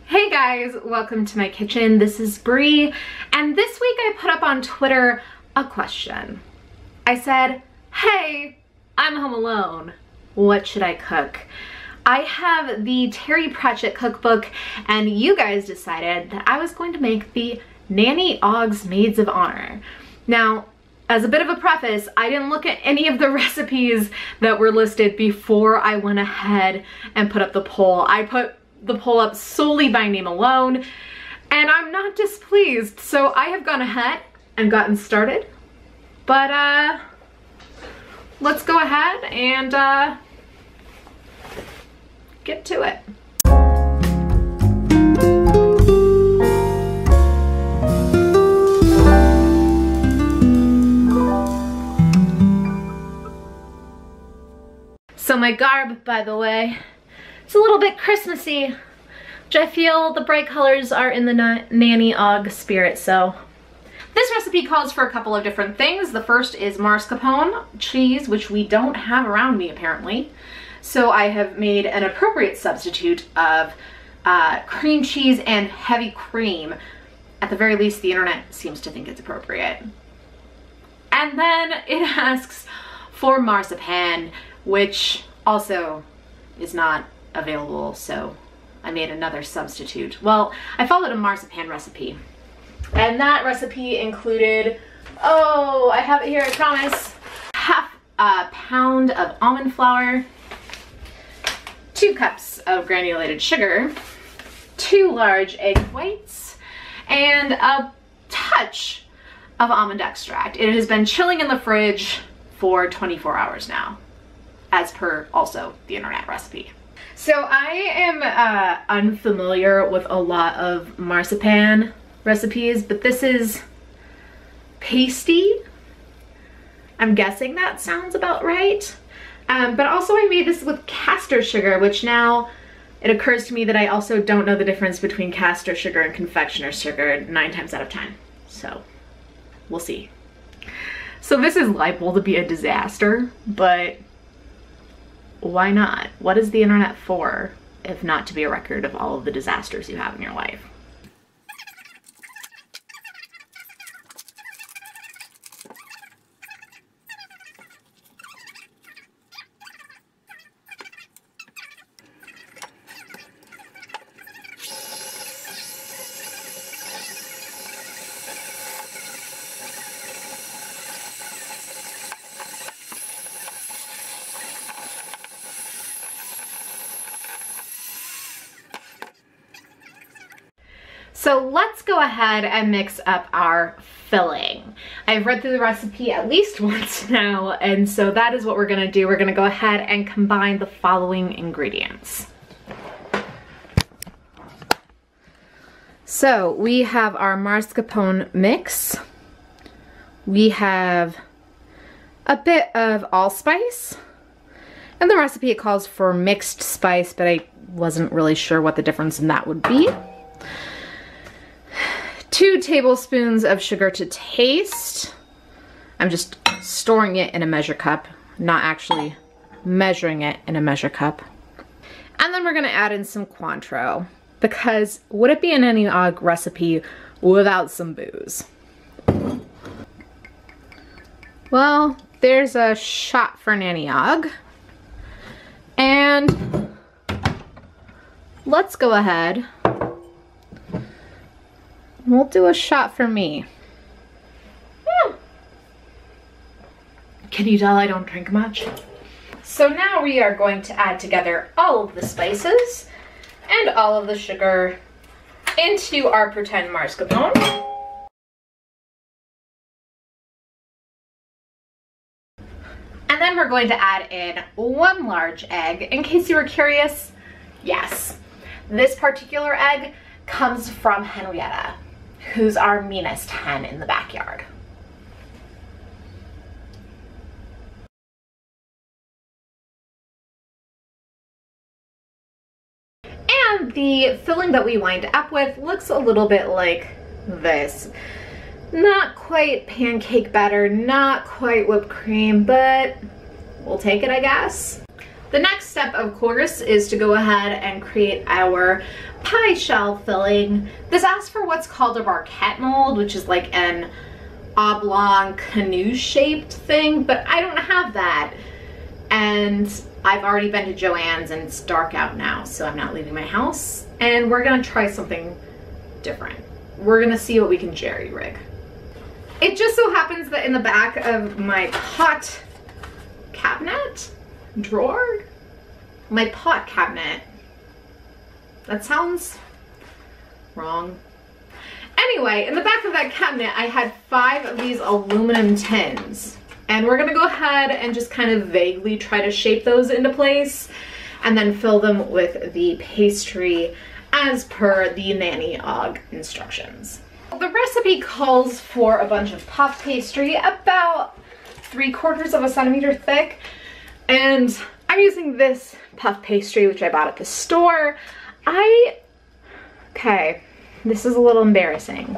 Hey guys, welcome to my kitchen. This is Bree, and this week I put up on Twitter a question. I said, hey, I'm home alone. What should I cook? I have the Terry Pratchett cookbook, and you guys decided that I was going to make the Nanny Ogg's Maids of Honor. Now, as a bit of a preface, I didn't look at any of the recipes that were listed before I went ahead and put up the poll. I put the poll up solely by name alone, and I'm not displeased, so I have gone ahead and gotten started. But let's go ahead and get to it. So my garb, by the way, it's a little bit Christmassy, which I feel the bright colors are in the Nanny Ogg spirit, so. This recipe calls for a couple of different things. The first is mascarpone cheese, which we don't have around me apparently. So I have made an appropriate substitute of cream cheese and heavy cream. At the very least, the internet seems to think it's appropriate. And then it asks for marzipan, which also is not available, so I made another substitute. Well, I followed a marzipan recipe, and that recipe included, oh, I have it here, I promise, half a pound of almond flour, 2 cups of granulated sugar, 2 large egg whites, and a touch of almond extract. It has been chilling in the fridge for 24 hours now, as per also the internet recipe. So I am unfamiliar with a lot of marzipan recipes, but this is pasty. I'm guessing that sounds about right. But also I made this with castor sugar, which now it occurs to me that I also don't know the difference between castor sugar and confectioner's sugar 9 times out of 10. So we'll see. So this is liable to be a disaster, but why not? What is the internet for if not to be a record of all of the disasters you have in your life? So let's go ahead and mix up our filling. I've read through the recipe at least once now, and so that is what we're gonna do. We're gonna go ahead and combine the following ingredients. So we have our mascarpone mix. We have a bit of allspice. In the recipe it calls for mixed spice, but I wasn't really sure what the difference in that would be. 2 tablespoons of sugar to taste. I'm just storing it in a measure cup, not actually measuring it in a measure cup. And then we're gonna add in some Cointreau, because would it be a Nanny Ogg recipe without some booze? Well, there's a shot for Nanny Ogg. And let's go ahead. We'll do a shot for me. Can you tell I don't drink much? So now we are going to add together all of the spices and all of the sugar into our pretend mascarpone. And then we're going to add in 1 large egg. In case you were curious, yes, this particular egg comes from Henrietta, who's our meanest hen in the backyard. And the filling that we wind up with looks a little bit like this. Not quite pancake batter, not quite whipped cream, but we'll take it, I guess. The next step, of course, is to go ahead and create our pie shell filling. This asks for what's called a barquette mold, which is like an oblong canoe-shaped thing, but I don't have that. And I've already been to Joann's and it's dark out now, so I'm not leaving my house. And we're gonna try something different. We're gonna see what we can jerry-rig. It just so happens that in the back of my pot cabinet, drawer? My pot cabinet. That sounds wrong. Anyway, in the back of that cabinet, I had 5 of these aluminum tins. And we're gonna go ahead and just kind of vaguely try to shape those into place and then fill them with the pastry as per the Nanny Ogg instructions. The recipe calls for a bunch of puff pastry, about 3/4 of a centimeter thick. And I'm using this puff pastry, which I bought at the store. Okay, this is a little embarrassing.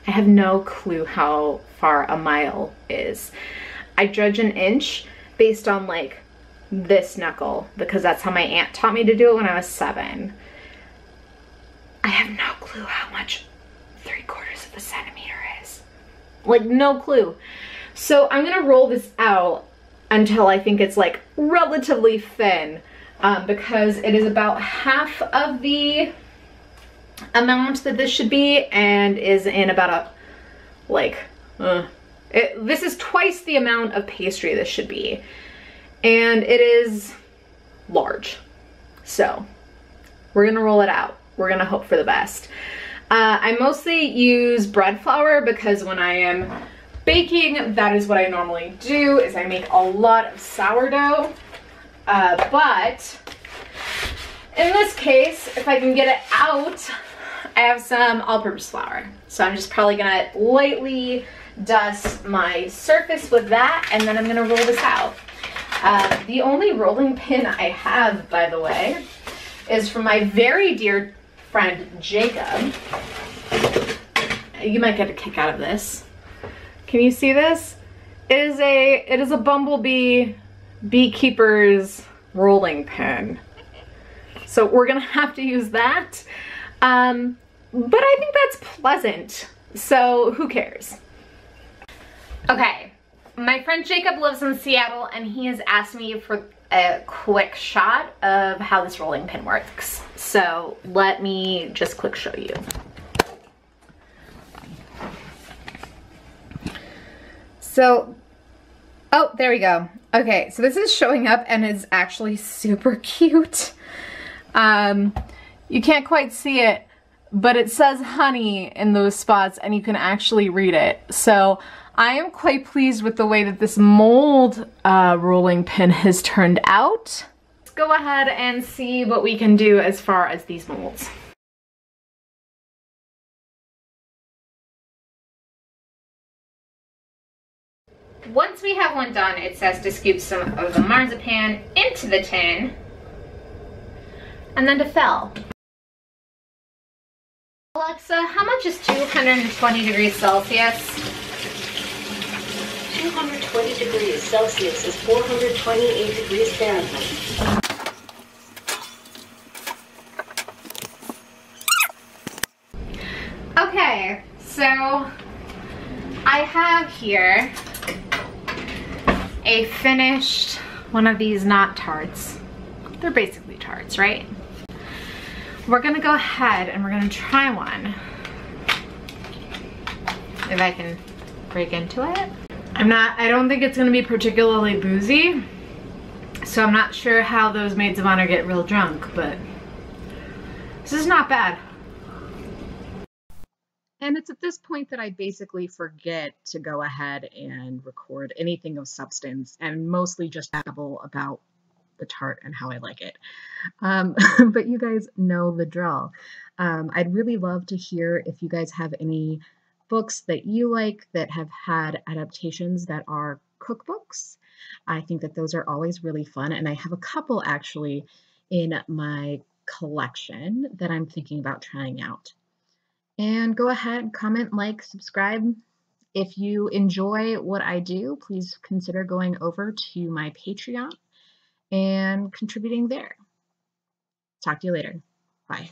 I have no clue how far a mile is. I judge an inch based on like this knuckle because that's how my aunt taught me to do it when I was 7. I have no clue how much 3/4 of a centimeter is. Like no clue. So I'm gonna roll this out until I think it's like relatively thin because it is about half of the amount that this should be and is in about a like this is twice the amount of pastry this should be, and it is large. So we're gonna roll it out. We're gonna hope for the best. I mostly use bread flour because when I am baking, that is what I normally do, is I make a lot of sourdough. But in this case, if I can get it out, I have some all-purpose flour. So I'm just probably gonna lightly dust my surface with that, and then I'm gonna roll this out. The only rolling pin I have, by the way, is from my very dear friend Jacob. You might get a kick out of this. Can you see this? It is a bumblebee beekeeper's rolling pin. So we're gonna have to use that. But I think that's pleasant. So who cares? Okay, my friend Jacob lives in Seattle and he has asked me for a quick shot of how this rolling pin works. So let me just quick show you. So, oh, there we go. Okay, so this is showing up and is actually super cute. You can't quite see it, but it says honey in those spots and you can actually read it. So I am quite pleased with the way that this mold rolling pin has turned out. Let's go ahead and see what we can do as far as these molds. Once we have one done, it says to scoop some of the marzipan into the tin and then to fill. Alexa, how much is 220 degrees Celsius? 220 degrees Celsius is 428 degrees Fahrenheit. Okay, so I have here a finished one of these not tarts. They're basically tarts, right? We're gonna go ahead and we're gonna try one. If I can break into it. I don't think it's gonna be particularly boozy, so I'm not sure how those maids of honor get real drunk, but this is not bad. And it's at this point that I basically forget to go ahead and record anything of substance and mostly just babble about the tart and how I like it. But you guys know the drill. I'd really love to hear if you guys have any books that you like that have had adaptations that are cookbooks. I think that those are always really fun, and I have a couple actually in my collection that I'm thinking about trying out. And go ahead, comment, like, subscribe. If you enjoy what I do, please consider going over to my Patreon and contributing there. Talk to you later. Bye.